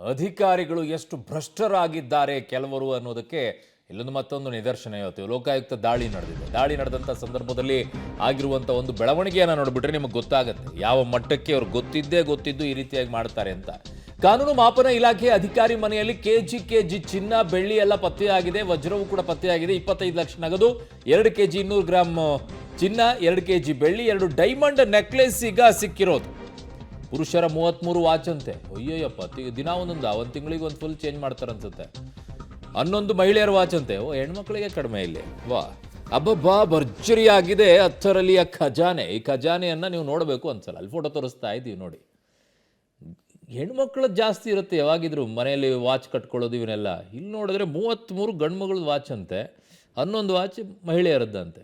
ಅಧಿಕಾರಿಗಳು ಎಷ್ಟು ಭ್ರಷ್ಟರಾಗಿದ್ದಾರೆ ಕೆಲವರು ಅನ್ನೋದಕ್ಕೆ ಇಲ್ಲೊಂದು ಮತ್ತೊಂದು ನಿದರ್ಶನ ಇವತ್ತು ಲೋಕಾಯುಕ್ತ ದಾಳಿ ನಡೆದಂಥ ಸಂದರ್ಭದಲ್ಲಿ ಆಗಿರುವಂಥ ಒಂದು ಬೆಳವಣಿಗೆಯನ್ನು ನೋಡಿಬಿಟ್ರೆ ನಿಮಗೆ ಗೊತ್ತಾಗುತ್ತೆ ಯಾವ ಮಟ್ಟಕ್ಕೆ ಅವ್ರು ಗೊತ್ತಿದ್ದು ಈ ರೀತಿಯಾಗಿ ಮಾಡ್ತಾರೆ ಅಂತ. ಕಾನೂನು ಮಾಪನ ಇಲಾಖೆ ಅಧಿಕಾರಿ ಮನೆಯಲ್ಲಿ ಕೆಜಿ ಚಿನ್ನ ಬೆಳ್ಳಿ ಎಲ್ಲ ಪತ್ತೆಯಾಗಿದೆ, ವಜ್ರವೂ ಕೂಡ ಪತ್ತೆಯಾಗಿದೆ. 25 ಲಕ್ಷ ನಗದು, 2 ಕೆಜಿ 200 ಗ್ರಾಮ್ ಚಿನ್ನ, 2 ಕೆಜಿ ಬೆಳ್ಳಿ, 2 ಡೈಮಂಡ್ ನೆಕ್ಲೆಸ್ ಈಗ ಸಿಕ್ಕಿರೋದು. ಪುರುಷರ 33 ವಾಚ್ ಅಂತೆ. ಅಯ್ಯಯ್ಯಪ್ಪ, ದಿನ ಒಂದು ತಿಂಗಳಿಗೆ ಒಂದು ಫುಲ್ ಚೇಂಜ್ ಮಾಡ್ತಾರೆ ಅನ್ಸುತ್ತೆ. 11 ಮಹಿಳೆಯರ ವಾಚ್ ಅಂತೆ. ಹೆಣ್ಮಕ್ಳಿಗೆ ಕಡಿಮೆ ಇಲ್ಲಿ. ವಾ ಅಬ್ಬಬ್ಬಾ, ಭರ್ಜರಿಯಾಗಿದೆ ಅಚ್ಚರಲಿಯ ಖಜಾನೆ. ಈ ಖಜಾನೆಯನ್ನ ನೀವು ನೋಡಬೇಕು ಅನ್ಸಲ್ಲ. ಅಲ್ಲಿ ಫೋಟೋ ತೋರಿಸ್ತಾ ಇದ್ದೀವಿ ನೋಡಿ. ಹೆಣ್ಮಕ್ಳು ಜಾಸ್ತಿ ಇರುತ್ತೆ ಯಾವಾಗಿದ್ರು ಮನೆಯಲ್ಲಿ ವಾಚ್ ಕಟ್ಕೊಳ್ಳೋದು ಇವನ್ನೆಲ್ಲ. ಇಲ್ಲಿ ನೋಡಿದ್ರೆ 33 ಗಂಡು ಮಗಳದ ವಾಚ್ ಅಂತೆ, 11 ವಾಚ್ ಮಹಿಳೆಯರದ್ದಂತೆ.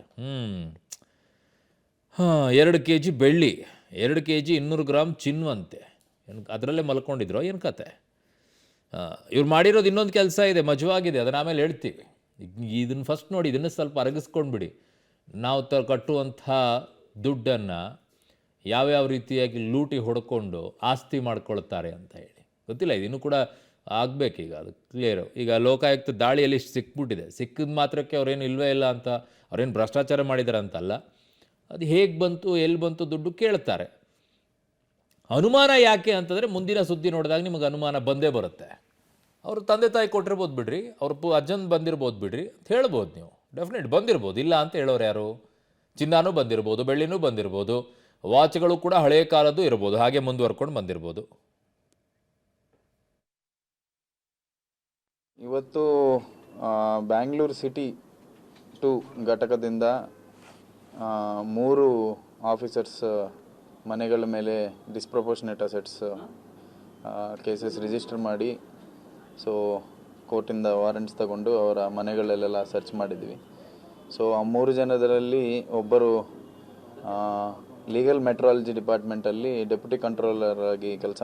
2 ಕೆಜಿ ಬೆಳ್ಳಿ, 2 ಕೆಜಿ 200 ಗ್ರಾಮ್ ಚಿನ್ನವಂತೆ. ಅದರಲ್ಲೇ ಮಲ್ಕೊಂಡಿದ್ರು ಏನು ಕತೆ. ಇವ್ರು ಮಾಡಿರೋದು ಇನ್ನೊಂದು ಕೆಲಸ ಇದೆ, ಮಜವಾಗಿದೆ, ಅದನ್ನ ಆಮೇಲೆ ಹೇಳ್ತೀವಿ. ಇದನ್ನು ಫಸ್ಟ್ ನೋಡಿ, ಇದನ್ನು ಸ್ವಲ್ಪ ಅರಗಿಸ್ಕೊಂಡ್ಬಿಡಿ. ನಾವು ಕಟ್ಟುವಂಥ ದುಡ್ಡನ್ನು ಯಾವ್ಯಾವ ರೀತಿಯಾಗಿ ಲೂಟಿ ಹೊಡ್ಕೊಂಡು ಆಸ್ತಿ ಮಾಡ್ಕೊಳ್ತಾರೆ ಅಂತ ಹೇಳಿ ಗೊತ್ತಿಲ್ಲ. ಇದನ್ನು ಕೂಡ ಆಗಬೇಕೀಗ, ಅದು ಕ್ಲಿಯರು. ಈಗ ಲೋಕಾಯುಕ್ತ ದಾಳಿಯಲ್ಲಿ ಸಿಕ್ಬಿಟ್ಟಿದೆ. ಸಿಕ್ಕಿದ ಮಾತ್ರಕ್ಕೆ ಅವ್ರೇನು ಇಲ್ವೇ ಇಲ್ಲ ಅಂತ, ಅವ್ರೇನು ಭ್ರಷ್ಟಾಚಾರ ಮಾಡಿದ್ದಾರೆ ಅಂತಲ್ಲ. ಅದು ಹೇಗೆ ಬಂತು, ಎಲ್ಲಿ ಬಂತು ದುಡ್ಡು ಕೇಳ್ತಾರೆ. ಅನುಮಾನ ಯಾಕೆ ಅಂತಂದರೆ ಮುಂದಿನ ಸುದ್ದಿ ನೋಡಿದಾಗ ನಿಮಗೆ ಅನುಮಾನ ಬಂದೇ ಬರುತ್ತೆ. ಅವರು ತಂದೆ ತಾಯಿ ಕೊಟ್ಟಿರ್ಬೋದು ಬಿಡ್ರಿ, ಅವ್ರ ಅಜ್ಜನ್ ಬಂದಿರ್ಬೋದು ಬಿಡ್ರಿ ಅಂತ ಹೇಳ್ಬೋದು ನೀವು. ಡೆಫಿನೆಟ್ ಬಂದಿರ್ಬೋದು, ಇಲ್ಲ ಅಂತ ಹೇಳೋರು ಯಾರು? ಚಿನ್ನನೂ ಬಂದಿರ್ಬೋದು, ಬೆಳ್ಳಿನೂ ಬಂದಿರ್ಬೋದು, ವಾಚ್ಗಳು ಕೂಡ ಹಳೆಯ ಕಾಲದ್ದು ಇರ್ಬೋದು, ಹಾಗೆ ಮುಂದುವರ್ಕೊಂಡು ಬಂದಿರ್ಬೋದು. ಇವತ್ತು ಬ್ಯಾಂಗ್ಳೂರು ಸಿಟಿ 2 ಘಟಕದಿಂದ 3 ಆಫೀಸರ್ಸ್ ಮನೆಗಳ ಮೇಲೆ ಡಿಸ್ಪ್ರಪೋರ್ಷನೇಟ್ ಅಸೆಟ್ಸ್ ಕೇಸಸ್ ರಿಜಿಸ್ಟರ್ ಮಾಡಿ, ಸೊ ಕೋರ್ಟಿಂದ ವಾರೆಂಟ್ಸ್ ತಗೊಂಡು ಅವರ ಮನೆಗಳಲ್ಲೆಲ್ಲ ಸರ್ಚ್ ಮಾಡಿದ್ವಿ. ಸೊ ಆ 3 ಜನರಲ್ಲಿ ಒಬ್ಬರು ಲೀಗಲ್ ಮೆಟ್ರಾಲಜಿ ಡಿಪಾರ್ಟ್ಮೆಂಟಲ್ಲಿ ಡೆಪ್ಯೂಟಿ ಕಂಟ್ರೋಲರ್ ಆಗಿ ಕೆಲಸ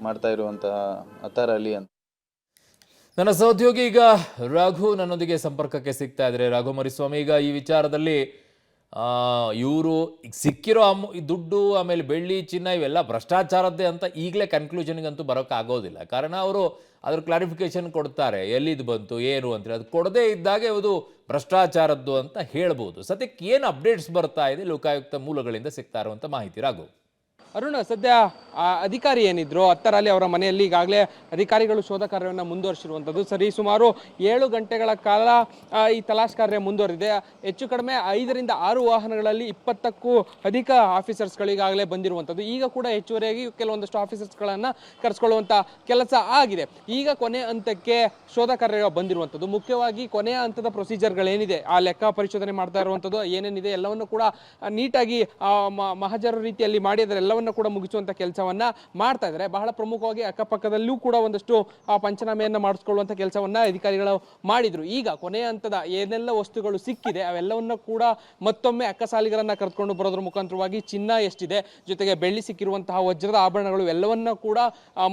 ಮಾಡ್ತಾ ಇರುವಂತಹ ಅತಾರ್ ಅಲಿ ಅಂತ. ನನ್ನ ಸಹೋದ್ಯೋಗಿ ಈಗ ರಘು ನನ್ನೊಂದಿಗೆ ಸಂಪರ್ಕಕ್ಕೆ ಸಿಗ್ತಾ ಇದ್ದಾರೆ. ರಘು ಮರಿಸ್ವಾಮಿ, ಈಗ ಈ ವಿಚಾರದಲ್ಲಿ ಇವರು ಸಿಕ್ಕಿರೋ ದುಡ್ಡು, ಆಮೇಲೆ ಬೆಳ್ಳಿ ಚಿನ್ನ ಇವೆಲ್ಲ ಭ್ರಷ್ಟಾಚಾರದ್ದೇ ಅಂತ ಈಗಲೇ ಕನ್ಕ್ಲೂಷನ್ಗಂತೂ ಬರೋಕ್ಕಾಗೋದಿಲ್ಲ. ಕಾರಣ ಅವರು ಅದ್ರ ಕ್ಲಾರಿಫಿಕೇಶನ್ ಕೊಡ್ತಾರೆ, ಎಲ್ಲಿದು ಬಂತು ಏನು ಅಂತೇಳಿ. ಅದು ಕೊಡದೇ ಇದ್ದಾಗ ಇದು ಭ್ರಷ್ಟಾಚಾರದ್ದು ಅಂತ ಹೇಳ್ಬೋದು. ಸದ್ಯಕ್ಕೆ ಏನು ಅಪ್ಡೇಟ್ಸ್ ಬರ್ತಾ ಇದೆ ಲೋಕಾಯುಕ್ತ ಮೂಲಗಳಿಂದ ಸಿಗ್ತಾ ಇರುವಂಥ ಮಾಹಿತಿ ರಾಘು? ಅರುಣ್, ಸದ್ಯ ಅಧಿಕಾರಿ ಏನಿದ್ರು ಅತ್ತರಲ್ಲಿ ಅವರ ಮನೆಯಲ್ಲಿ ಈಗಾಗಲೇ ಅಧಿಕಾರಿಗಳು ಶೋಧ ಕಾರ್ಯವನ್ನು ಮುಂದುವರಿಸಿರುವಂಥದ್ದು. ಸರಿ ಸುಮಾರು 7 ಗಂಟೆಗಳ ಕಾಲ ಈ ತಲಾಶ್ ಕಾರ್ಯ ಮುಂದುವರಿದೆ. ಹೆಚ್ಚು ಕಡಿಮೆ 5 ರಿಂದ 6 ವಾಹನಗಳಲ್ಲಿ 20ಕ್ಕೂ ಅಧಿಕ ಆಫೀಸರ್ಸ್ಗಳು ಈಗಾಗಲೇ ಬಂದಿರುವಂಥದ್ದು. ಈಗ ಕೂಡ ಹೆಚ್ಚುವರಿಯಾಗಿ ಕೆಲವೊಂದಷ್ಟು ಆಫೀಸರ್ಸ್ಗಳನ್ನು ಕರೆಸ್ಕೊಳ್ಳುವಂಥ ಕೆಲಸ ಆಗಿದೆ. ಈಗ ಕೊನೆ ಹಂತಕ್ಕೆ ಶೋಧ ಕಾರ್ಯ ಬಂದಿರುವಂಥದ್ದು. ಮುಖ್ಯವಾಗಿ ಕೊನೆಯ ಹಂತದ ಪ್ರೊಸೀಜರ್ಗಳೇನಿದೆ, ಆ ಲೆಕ್ಕ ಪರಿಶೋಧನೆ ಮಾಡ್ತಾ ಇರುವಂಥದ್ದು ಏನೇನಿದೆ ಎಲ್ಲವನ್ನು ಕೂಡ ನೀಟಾಗಿ ಮಹಜರು ರೀತಿಯಲ್ಲಿ ಮಾಡಿ ಅದರೆಲ್ಲವನ್ನು ಕೂಡ ಮುಗಿಸುವಂತ ಕೆಲಸವನ್ನ ಮಾಡ್ತಾ ಇದ್ದಾರೆ. ಬಹಳ ಪ್ರಮುಖವಾಗಿ ಅಕ್ಕಪಕ್ಕದಲ್ಲೂ ಕೂಡ ಒಂದಷ್ಟು ಪಂಚನಾಮೆಯನ್ನ ಮಾಡಿಸ್ಕೊಳ್ಳುವಂತ ಕೆಲಸವನ್ನ ಅಧಿಕಾರಿಗಳು ಮಾಡಿದ್ರು. ಈಗ ಕೊನೆಯ ಹಂತದ ಏನೆಲ್ಲ ವಸ್ತುಗಳು ಸಿಕ್ಕಿದೆ ಅವೆಲ್ಲವನ್ನ ಕೂಡ ಮತ್ತೊಮ್ಮೆ ಅಕ್ಕಸಾಲಿಗರನ್ನ ಕರೆದುಕೊಂಡು ಬರೋದ್ರ ಮುಖಾಂತರವಾಗಿ ಚಿನ್ನ ಎಷ್ಟಿದೆ, ಜೊತೆಗೆ ಬೆಳ್ಳಿ ಸಿಕ್ಕಿರುವಂತಹ ವಜ್ರದ ಆಭರಣಗಳು ಎಲ್ಲವನ್ನ ಕೂಡ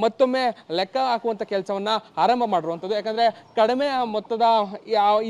ಮತ್ತೊಮ್ಮೆ ಲೆಕ್ಕ ಹಾಕುವಂತ ಕೆಲಸವನ್ನ ಆರಂಭ ಮಾಡಿರುವಂಥದ್ದು. ಯಾಕಂದ್ರೆ ಕಡಿಮೆ ಮೊತ್ತದ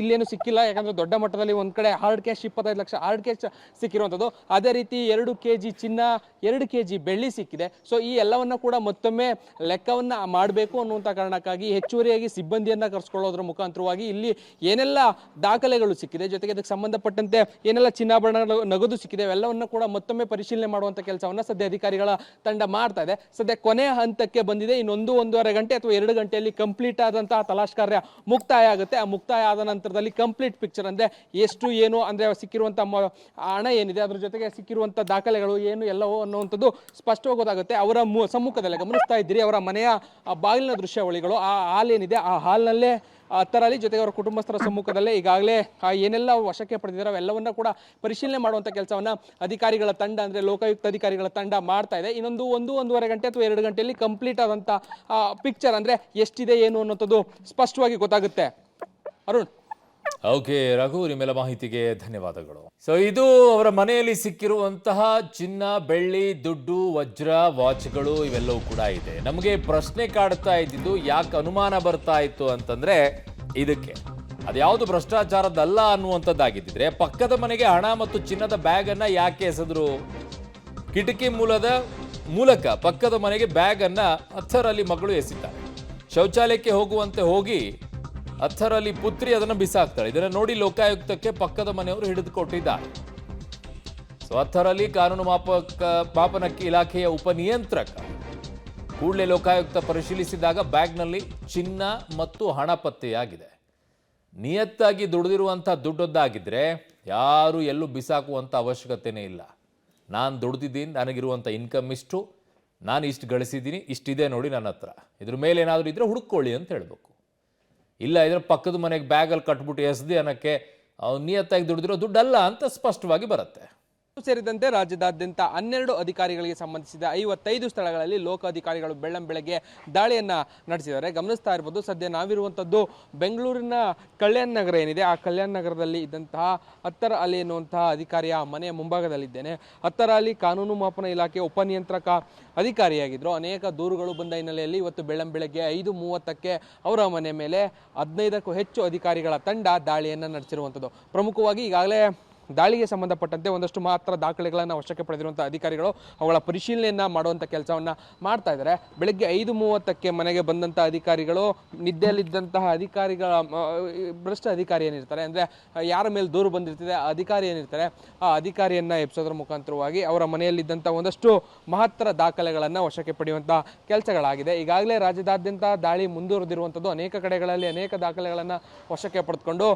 ಇಲ್ಲೇನು ಸಿಕ್ಕಿಲ್ಲ. ಯಾಕಂದ್ರೆ ದೊಡ್ಡ ಮಟ್ಟದಲ್ಲಿ ಒಂದ್ ಕಡೆ ಹಾರ್ಡ್ ಕ್ಯಾಶ್ 25 ಲಕ್ಷ ಹಾರ್ಡ್ ಕ್ಯಾಶ್ ಸಿಕ್ಕಿರುವಂಥದ್ದು. ಅದೇ ರೀತಿ 2 ಕೆಜಿ ಚಿನ್ನ, 2 ಕೆಜಿ ಬೆಳ್ಳಿ ಸಿಕ್ಕಿದೆ. ಸೊ ಈ ಎಲ್ಲವನ್ನ ಕೂಡ ಮತ್ತೊಮ್ಮೆ ಲೆಕ್ಕವನ್ನ ಮಾಡಬೇಕು ಅನ್ನುವಂಥ ಕಾರಣಕ್ಕಾಗಿ ಹೆಚ್ಚುವರಿಯಾಗಿ ಸಿಬ್ಬಂದಿಯನ್ನ ಕರೆಸ್ಕೊಳ್ಳೋದ್ರ ಮುಖಾಂತರವಾಗಿ ಇಲ್ಲಿ ಏನೆಲ್ಲ ದಾಖಲೆಗಳು ಸಿಕ್ಕಿದೆ, ಜೊತೆಗೆ ಅದಕ್ಕೆ ಸಂಬಂಧಪಟ್ಟಂತೆ ಏನೆಲ್ಲ ಚಿನ್ನಾಭರಣಗಳು ನಗದು ಸಿಕ್ಕಿದೆ ಅವೆಲ್ಲವನ್ನ ಕೂಡ ಮತ್ತೊಮ್ಮೆ ಪರಿಶೀಲನೆ ಮಾಡುವಂತ ಕೆಲಸವನ್ನ ಸದ್ಯ ಅಧಿಕಾರಿಗಳ ತಂಡ ಮಾಡ್ತಾ ಇದೆ. ಸದ್ಯ ಕೊನೆಯ ಹಂತಕ್ಕೆ ಬಂದಿದೆ. ಇನ್ನೊಂದು 1.5 ಗಂಟೆ ಅಥವಾ 2 ಗಂಟೆಯಲ್ಲಿ ಕಂಪ್ಲೀಟ್ ಆದಂತಹ ತಲಾಶ್ ಕಾರ್ಯ ಮುಕ್ತಾಯ ಆಗುತ್ತೆ. ಆ ಮುಕ್ತಾಯ ಆದ ನಂತರದಲ್ಲಿ ಕಂಪ್ಲೀಟ್ ಪಿಕ್ಚರ್ ಅಂದ್ರೆ ಎಷ್ಟು ಏನು ಅಂದ್ರೆ ಸಿಕ್ಕಿರುವಂತಹ ಹಣ ಏನಿದೆ, ಅದ್ರ ಜೊತೆಗೆ ಸಿಕ್ಕಿರುವಂತಹ ದಾಖಲೆಗಳು ಏನು ಎಲ್ಲವೋ ಅನ್ನುವಂಥದ್ದು ಸ್ಪಷ್ಟವಾಗಿ ಗೊತ್ತಾಗುತ್ತೆ. ಅವರ ಸಮ್ಮುಖದಲ್ಲಿ ಗಮನಿಸ್ತಾ ಇದ್ದೀರಿ ಅವರ ಮನೆಯ ಬಾಗಿಲಿನ ದೃಶ್ಯಾವಳಿಗಳು. ಆ ಹಾಲ್ ಏನಿದೆ ಆ ಹಾಲ್ನಲ್ಲೇ ಅತ್ತರಲ್ಲಿ ಜೊತೆಗೆ ಅವರ ಕುಟುಂಬಸ್ಥರ ಸಮ್ಮುಖದಲ್ಲೇ ಈಗಾಗಲೇ ಏನೆಲ್ಲ ವಶಕ್ಕೆ ಪಡೆದಿದ್ದಾರೆ ಅವೆಲ್ಲವನ್ನ ಕೂಡ ಪರಿಶೀಲನೆ ಮಾಡುವಂತ ಕೆಲಸವನ್ನ ಅಧಿಕಾರಿಗಳ ತಂಡ ಅಂದ್ರೆ ಲೋಕಾಯುಕ್ತ ಅಧಿಕಾರಿಗಳ ತಂಡ ಮಾಡ್ತಾ ಇದೆ. ಇನ್ನೊಂದು 1.5 ಗಂಟೆ ಅಥವಾ 2 ಗಂಟೆಯಲ್ಲಿ ಕಂಪ್ಲೀಟ್ ಆದಂತ ಪಿಕ್ಚರ್ ಅಂದ್ರೆ ಎಷ್ಟಿದೆ ಏನು ಅನ್ನೋಂಥದ್ದು ಸ್ಪಷ್ಟವಾಗಿ ಗೊತ್ತಾಗುತ್ತೆ. ಅರುಣ್. ಓಕೆ ರಘು, ನಿಮ್ಮೆಲ್ಲ ಮಾಹಿತಿಗೆ ಧನ್ಯವಾದಗಳು. ಸೊ ಇದು ಅವರ ಮನೆಯಲ್ಲಿ ಸಿಕ್ಕಿರುವಂತಹ ಚಿನ್ನ, ಬೆಳ್ಳಿ, ದುಡ್ಡು, ವಜ್ರ, ವಾಚ್ಗಳು ಇವೆಲ್ಲವೂ ಕೂಡ ಇದೆ. ನಮಗೆ ಪ್ರಶ್ನೆ ಕಾಡ್ತಾ ಇದ್ದಿದ್ದು ಯಾಕೆ ಅನುಮಾನ ಬರ್ತಾ ಇತ್ತು ಅಂತಂದ್ರೆ ಇದಕ್ಕೆ ಅದ್ಯಾವುದು ಭ್ರಷ್ಟಾಚಾರದಲ್ಲ ಅನ್ನುವಂಥದ್ದಾಗಿದ್ದಿದ್ರೆ ಪಕ್ಕದ ಮನೆಗೆ ಹಣ ಮತ್ತು ಚಿನ್ನದ ಬ್ಯಾಗ್ ಅನ್ನ ಯಾಕೆ ಎಸೆದ್ರು? ಕಿಟಕಿ ಮೂಲಕ ಪಕ್ಕದ ಮನೆಗೆ ಬ್ಯಾಗ್ ಅನ್ನ 10ರಲ್ಲಿ ಮಗಳು ಎಸಿದ್ದಾರೆ. ಶೌಚಾಲಯಕ್ಕೆ ಹೋಗುವಂತೆ ಹೋಗಿ ಅಥರಲ್ಲಿ ಪುತ್ರಿ ಅದನ್ನು ಬಿಸಾಕ್ತಾಳೆ. ಇದನ್ನು ನೋಡಿ ಲೋಕಾಯುಕ್ತಕ್ಕೆ ಪಕ್ಕದ ಮನೆಯವರು ಹಿಡಿದುಕೊಟ್ಟಿದ್ದಾರೆ. ಸೊ ಅಥರಲ್ಲಿ ಕಾನೂನು ಮಾಪನ ಇಲಾಖೆಯ ಉಪನಿಯಂತ್ರಕ ಕೂಡಲೇ ಲೋಕಾಯುಕ್ತ ಪರಿಶೀಲಿಸಿದಾಗ ಬ್ಯಾಗ್ನಲ್ಲಿ ಚಿನ್ನ ಮತ್ತು ಹಣ ಪತ್ತೆಯಾಗಿದೆ. ನಿಯತ್ತಾಗಿ ದುಡಿದಿರುವಂಥ ದುಡ್ಡೊದ್ದಾಗಿದ್ದರೆ ಯಾರು ಎಲ್ಲೂ ಬಿಸಾಕುವಂಥ ಅವಶ್ಯಕತೆಯೇ ಇಲ್ಲ. ನಾನು ದುಡ್ದಿದ್ದೀನಿ, ನನಗಿರುವಂಥ ಇನ್ಕಮ್ ಇಷ್ಟು, ನಾನು ಇಷ್ಟು ಗಳಿಸಿದ್ದೀನಿ, ಇಷ್ಟಿದೆ ನೋಡಿ ನನ್ನ ಹತ್ರ, ಇದ್ರ ಮೇಲೆ ಏನಾದರೂ ಇದ್ದರೆ ಹುಡುಕೊಳ್ಳಿ ಅಂತ ಹೇಳಬೇಕು. ಇಲ್ಲ ಇದ್ರ ಪಕ್ಕದ ಮನೆಗೆ ಬ್ಯಾಗಲ್ಲಿ ಕಟ್ಬಿಟ್ಟು ಎಸ್ದಿ ಅನ್ನೋಕ್ಕೆ ಅವ್ನು ನಿಯತ್ತಾಗಿ ದುಡಿದಿರೋ ದುಡ್ಡಲ್ಲ ಅಂತ ಸ್ಪಷ್ಟವಾಗಿ ಬರುತ್ತೆ. ಸೇರಿದಂತೆ ರಾಜ್ಯದಾದ್ಯಂತ 12 ಅಧಿಕಾರಿಗಳಿಗೆ ಸಂಬಂಧಿಸಿದ 55 ಸ್ಥಳಗಳಲ್ಲಿ ಲೋಕಾಧಿಕಾರಿಗಳು ಬೆಳ್ಳಂಬೆಳಗ್ಗೆ ದಾಳಿಯನ್ನ ನಡೆಸಿದ್ದಾರೆ. ಗಮನಿಸ್ತಾ ಇರ್ಬೋದು, ಸದ್ಯ ನಾವಿರುವಂಥದ್ದು ಬೆಂಗಳೂರಿನ ಕಲ್ಯಾಣ ನಗರ ಏನಿದೆ, ಆ ಕಲ್ಯಾಣ ನಗರದಲ್ಲಿ ಇದ್ದಂತಹ ಹತ್ತರ ಅಲಿ ಎನ್ನುವಂತಹ ಅಧಿಕಾರಿಯ ಮನೆಯ ಮುಂಭಾಗದಲ್ಲಿದ್ದೇನೆ. ಹತ್ತರ ಅಲಿ ಕಾನೂನು ಮಾಪನ ಇಲಾಖೆಯ ಉಪನಿಯಂತ್ರಕ ಅಧಿಕಾರಿಯಾಗಿದ್ದರು. ಅನೇಕ ದೂರುಗಳು ಬಂದ ಹಿನ್ನೆಲೆಯಲ್ಲಿ ಇವತ್ತು ಬೆಳ್ಳಂಬೆಳಗ್ಗೆ 5:30ಕ್ಕೆ ಅವರ ಮನೆ ಮೇಲೆ 15ಕ್ಕೂ ಹೆಚ್ಚು ಅಧಿಕಾರಿಗಳ ತಂಡ ದಾಳಿಯನ್ನು ನಡೆಸಿರುವಂಥದ್ದು. ಪ್ರಮುಖವಾಗಿ ಈಗಾಗಲೇ ದಾಳಿಗೆ ಸಂಬಂಧಪಟ್ಟಂತೆ ಒಂದಷ್ಟು ಮಾತ್ರ ದಾಖಲೆಗಳನ್ನು ವಶಕ್ಕೆ ಪಡೆದಿರುವಂಥ ಅಧಿಕಾರಿಗಳು ಅವುಗಳ ಪರಿಶೀಲನೆಯನ್ನು ಮಾಡುವಂಥ ಕೆಲಸವನ್ನು ಮಾಡ್ತಾ ಇದ್ದಾರೆ. ಬೆಳಗ್ಗೆ 5:30ಕ್ಕೆ ಮನೆಗೆ ಬಂದಂಥ ಅಧಿಕಾರಿಗಳು ನಿದ್ದೆಯಲ್ಲಿದ್ದಂತಹ ಅಧಿಕಾರಿಗಳ ಭ್ರಷ್ಟ ಅಧಿಕಾರಿ ಏನಿರ್ತಾರೆ, ಅಂದರೆ ಯಾರ ಮೇಲೆ ದೂರು ಬಂದಿರ್ತಿದೆ ಆ ಅಧಿಕಾರಿ ಏನಿರ್ತಾರೆ, ಆ ಅಧಿಕಾರಿಯನ್ನು ಎಬ್ಸೋದ್ರ ಮುಖಾಂತರವಾಗಿ ಅವರ ಮನೆಯಲ್ಲಿದ್ದಂಥ ಒಂದಷ್ಟು ಮಹತ್ತರ ದಾಖಲೆಗಳನ್ನು ವಶಕ್ಕೆ ಪಡೆಯುವಂಥ ಕೆಲಸಗಳಾಗಿದೆ. ಈಗಾಗಲೇ ರಾಜ್ಯದಾದ್ಯಂತ ದಾಳಿ ಮುಂದುವರೆದಿರುವಂಥದ್ದು. ಅನೇಕ ಕಡೆಗಳಲ್ಲಿ ಅನೇಕ ದಾಖಲೆಗಳನ್ನು ವಶಕ್ಕೆ ಪಡೆದುಕೊಂಡು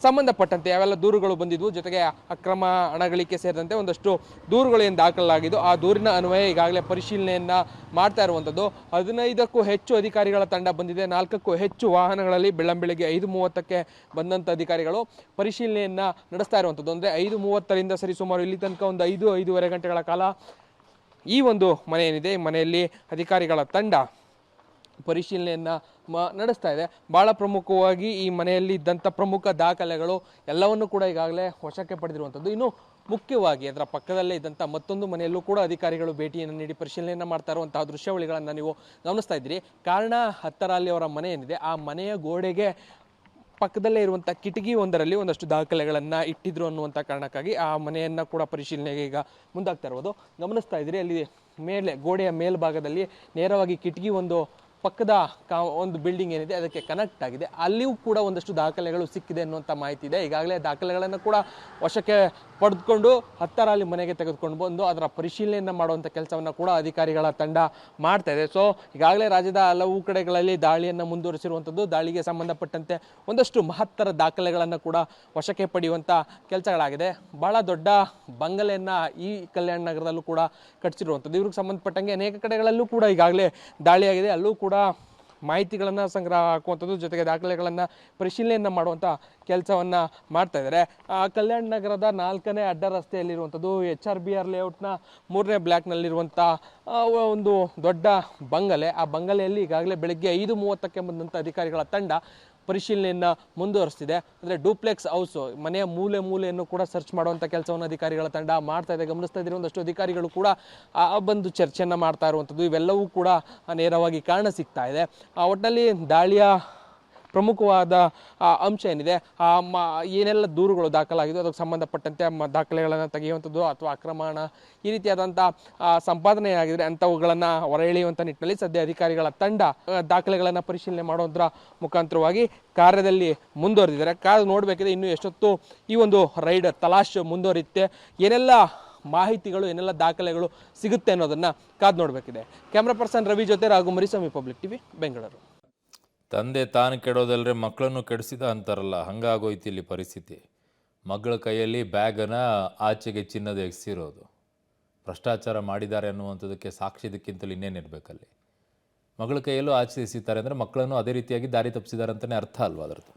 ಸಂಬಂಧಪಟ್ಟಂತೆ ಯಾವೆಲ್ಲ ದೂರುಗಳು ಬಂದಿದ್ವು, ಜೊತೆಗೆ ಅಕ್ರಮ ಹಣಗಳಿಕೆ ಸೇರಿದಂತೆ ಒಂದಷ್ಟು ದೂರುಗಳು ಏನು ದಾಖಲಾಗಿದ್ದು ಆ ದೂರಿನ ಅನ್ವಯ ಈಗಾಗಲೇ ಪರಿಶೀಲನೆಯನ್ನು ಮಾಡ್ತಾ ಇರುವಂಥದ್ದು. 15ಕ್ಕೂ ಹೆಚ್ಚು ಅಧಿಕಾರಿಗಳ ತಂಡ ಬಂದಿದೆ. 4ಕ್ಕೂ ಹೆಚ್ಚು ವಾಹನಗಳಲ್ಲಿ ಬೆಳ್ಳಂಬೆಳಗ್ಗೆ 5:30ಕ್ಕೆ ಬಂದಂಥ ಅಧಿಕಾರಿಗಳು ಪರಿಶೀಲನೆಯನ್ನು ನಡೆಸ್ತಾ ಇರುವಂಥದ್ದು. ಅಂದರೆ 5:30ರಿಂದ ಸರಿಸುಮಾರು ಇಲ್ಲಿ ತನಕ ಒಂದು 5-5:30 ಗಂಟೆಗಳ ಕಾಲ ಈ ಒಂದು ಮನೆ ಏನಿದೆ, ಈ ಮನೆಯಲ್ಲಿ ಅಧಿಕಾರಿಗಳ ತಂಡ ಪರಿಶೀಲನೆಯನ್ನು ನಡೆಸ್ತಾ ಇದೆ. ಭಾಳ ಪ್ರಮುಖವಾಗಿ ಈ ಮನೆಯಲ್ಲಿ ಇದ್ದಂಥ ಪ್ರಮುಖ ದಾಖಲೆಗಳು ಎಲ್ಲವನ್ನು ಕೂಡ ಈಗಾಗಲೇ ವಶಕ್ಕೆ ಪಡೆದಿರುವಂಥದ್ದು. ಇನ್ನು ಮುಖ್ಯವಾಗಿ ಅದರ ಪಕ್ಕದಲ್ಲೇ ಇದ್ದಂಥ ಮತ್ತೊಂದು ಮನೆಯಲ್ಲೂ ಕೂಡ ಅಧಿಕಾರಿಗಳು ಭೇಟಿಯನ್ನು ನೀಡಿ ಪರಿಶೀಲನೆಯನ್ನು ಮಾಡ್ತಾ ಇರುವಂತಹ ದೃಶ್ಯಾವಳಿಗಳನ್ನು ನೀವು ಗಮನಿಸ್ತಾ ಇದ್ದೀರಿ. ಕಾರಣ ಹತ್ತರ ಅಲಿ ಅವರ ಮನೆ ಏನಿದೆ, ಆ ಮನೆಯ ಗೋಡೆಗೆ ಪಕ್ಕದಲ್ಲೇ ಇರುವಂಥ ಕಿಟಕಿ ಒಂದರಲ್ಲಿ ಒಂದಷ್ಟು ದಾಖಲೆಗಳನ್ನು ಇಟ್ಟಿದ್ರು ಅನ್ನುವಂಥ ಕಾರಣಕ್ಕಾಗಿ ಆ ಮನೆಯನ್ನು ಕೂಡ ಪರಿಶೀಲನೆಗೆ ಈಗ ಮುಂದಾಗ್ತಾ ಇರ್ಬೋದು. ಗಮನಿಸ್ತಾ ಇದ್ದೀರಿ, ಅಲ್ಲಿ ಮೇಲೆ ಗೋಡೆಯ ಮೇಲ್ಭಾಗದಲ್ಲಿ ನೇರವಾಗಿ ಕಿಟಕಿ ಒಂದು ಪಕ್ಕದ ಒಂದು ಬಿಲ್ಡಿಂಗ್ ಏನಿದೆ ಅದಕ್ಕೆ ಕನೆಕ್ಟ್ ಆಗಿದೆ. ಅಲ್ಲಿಯೂ ಕೂಡ ಒಂದಷ್ಟು ದಾಖಲೆಗಳು ಸಿಕ್ಕಿದೆ ಅನ್ನುವಂಥ ಮಾಹಿತಿ ಇದೆ. ಈಗಾಗಲೇ ದಾಖಲೆಗಳನ್ನು ಕೂಡ ವಶಕ್ಕೆ ಪಡೆದುಕೊಂಡು ಹತ್ತರ ಅಲಿ ಮನೆಗೆ ತೆಗೆದುಕೊಂಡು ಬಂದು ಅದರ ಪರಿಶೀಲನೆಯನ್ನು ಮಾಡುವಂಥ ಕೆಲಸವನ್ನು ಕೂಡ ಅಧಿಕಾರಿಗಳ ತಂಡ ಮಾಡ್ತಾ ಇದೆ. ಸೊ ಈಗಾಗಲೇ ರಾಜ್ಯದ ಹಲವು ಕಡೆಗಳಲ್ಲಿ ದಾಳಿಯನ್ನು ಮುಂದುವರಿಸಿರುವಂಥದ್ದು. ದಾಳಿಗೆ ಸಂಬಂಧಪಟ್ಟಂತೆ ಒಂದಷ್ಟು ಮಹತ್ತರ ದಾಖಲೆಗಳನ್ನು ಕೂಡ ವಶಕ್ಕೆ ಪಡೆಯುವಂಥ ಕೆಲಸಗಳಾಗಿದೆ. ಬಹಳ ದೊಡ್ಡ ಬಂಗಲೆಯನ್ನು ಈ ಕಲ್ಯಾಣ ನಗರದಲ್ಲೂ ಕೂಡ ಕಟ್ಟಿಸಿರುವಂಥದ್ದು. ಇವ್ರಿಗೆ ಸಂಬಂಧಪಟ್ಟಂಗೆ ಅನೇಕ ಕಡೆಗಳಲ್ಲೂ ಕೂಡ ಈಗಾಗಲೇ ದಾಳಿಯಾಗಿದೆ. ಅಲ್ಲೂ ಕೂಡ ಮಾಹಿತಿಗಳನ್ನು ಸಂಗ್ರಹ ಹಾಕುವಂಥದ್ದು, ಜೊತೆಗೆ ದಾಖಲೆಗಳನ್ನು ಪರಿಶೀಲನೆಯನ್ನು ಮಾಡುವಂಥ ಕೆಲಸವನ್ನು ಮಾಡ್ತಾ ಇದ್ದಾರೆ. ಕಲ್ಯಾಣ ನಗರದ 4ನೇ ಅಡ್ಡ ರಸ್ತೆಯಲ್ಲಿರುವಂಥದ್ದು HRBR ಲೇಔಟ್ನ 3ನೇ ಬ್ಲಾಕ್ನಲ್ಲಿರುವಂಥ ಒಂದು ದೊಡ್ಡ ಬಂಗಲೆ. ಆ ಬಂಗಲೆಯಲ್ಲಿ ಈಗಾಗಲೇ ಬೆಳಗ್ಗೆ 5:30ಕ್ಕೆ ಬಂದಂಥ ಅಧಿಕಾರಿಗಳ ತಂಡ ಪರಿಶೀಲನೆಯನ್ನು ಮುಂದುವರಿಸ್ತಿದೆ. ಅಂದರೆ ಡೂಪ್ಲೆಕ್ಸ್ ಹೌಸ್ ಮನೆಯ ಮೂಲೆಯನ್ನು ಕೂಡ ಸರ್ಚ್ ಮಾಡುವಂಥ ಕೆಲಸವನ್ನು ಅಧಿಕಾರಿಗಳ ತಂಡ ಮಾಡ್ತಾ ಇದೆ. ಗಮನಿಸ್ತಾ ಇದ್ದೀರಿ, ಒಂದಷ್ಟು ಅಧಿಕಾರಿಗಳು ಕೂಡ ಬಂದು ಚರ್ಚೆಯನ್ನು ಮಾಡ್ತಾ ಇರುವಂಥದ್ದು. ಇವೆಲ್ಲವೂ ಕೂಡ ನೇರವಾಗಿ ಕಾರಣ ಸಿಗ್ತಾ ಇದೆ. ಒಟ್ಟಿನಲ್ಲಿ ದಾಳಿಯ ಪ್ರಮುಖವಾದ ಅಂಶ ಏನಿದೆ, ಏನೆಲ್ಲ ದೂರುಗಳು ದಾಖಲಾಗಿದ್ದು ಅದಕ್ಕೆ ಸಂಬಂಧಪಟ್ಟಂತೆ ದಾಖಲೆಗಳನ್ನು ತೆಗೆಯುವಂಥದ್ದು ಅಥವಾ ಅಕ್ರಮ ಹಣ ಈ ರೀತಿಯಾದಂಥ ಸಂಪಾದನೆ ಆಗಿದ್ರೆ ಅಂಥವುಗಳನ್ನು ಹೊರ ಎಳೆಯುವಂಥ ನಿಟ್ಟಿನಲ್ಲಿ ಸದ್ಯ ಅಧಿಕಾರಿಗಳ ತಂಡ ದಾಖಲೆಗಳನ್ನು ಪರಿಶೀಲನೆ ಮಾಡೋದ್ರ ಮುಖಾಂತರವಾಗಿ ಕಾರ್ಯದಲ್ಲಿ ಮುಂದುವರೆದಿದ್ದಾರೆ. ಕಾದು ನೋಡಬೇಕಿದೆ ಇನ್ನು ಎಷ್ಟೊತ್ತು ಈ ಒಂದು ರೈಡ್ ತಲಾಶ್ ಮುಂದುವರಿಯುತ್ತೆ, ಏನೆಲ್ಲ ಮಾಹಿತಿಗಳು ಏನೆಲ್ಲ ದಾಖಲೆಗಳು ಸಿಗುತ್ತೆ ಅನ್ನೋದನ್ನು ಕಾದು ನೋಡಬೇಕಿದೆ. ಕ್ಯಾಮ್ರಾ ಪರ್ಸನ್ ರವಿ ಜೊತೆ ರಾಘು ಮರಿಸ್ವಾಮಿ, ಪಬ್ಲಿಕ್ ಟಿವಿ, ಬೆಂಗಳೂರು. ತಂದೆ ತಾನು ಕೆಡೋದಲ್ಲದೆ ಮಕ್ಕಳನ್ನು ಕೆಡಿಸಿದ ಅಂತಾರಲ್ಲ, ಹಂಗಾಗೋಯ್ತು ಇಲ್ಲಿ ಪರಿಸ್ಥಿತಿ. ಮಗಳ ಕೈಯಲ್ಲಿ ಬ್ಯಾಗನ್ನು ಆಚೆಗೆ ಚಿನ್ನದ ಎಗ್ಸಿರೋದು, ಭ್ರಷ್ಟಾಚಾರ ಮಾಡಿದ್ದಾರೆ ಅನ್ನುವಂಥದ್ದಕ್ಕೆ ಸಾಕ್ಷಿ ಇದಕ್ಕಿಂತಲೂ ಇನ್ನೇನಿರಬೇಕಲ್ಲಿ. ಮಗಳ ಕೈಯಲ್ಲೂ ಆಚೆ ಎಸಿತಾರೆ ಅಂದರೆ ಮಕ್ಕಳನ್ನು ಅದೇ ರೀತಿಯಾಗಿ ದಾರಿ ತಪ್ಪಿಸಿದ್ದಾರೆ ಅಂತಲೇ ಅರ್ಥ ಅಲ್ವಾ ಅದರದ್ದು.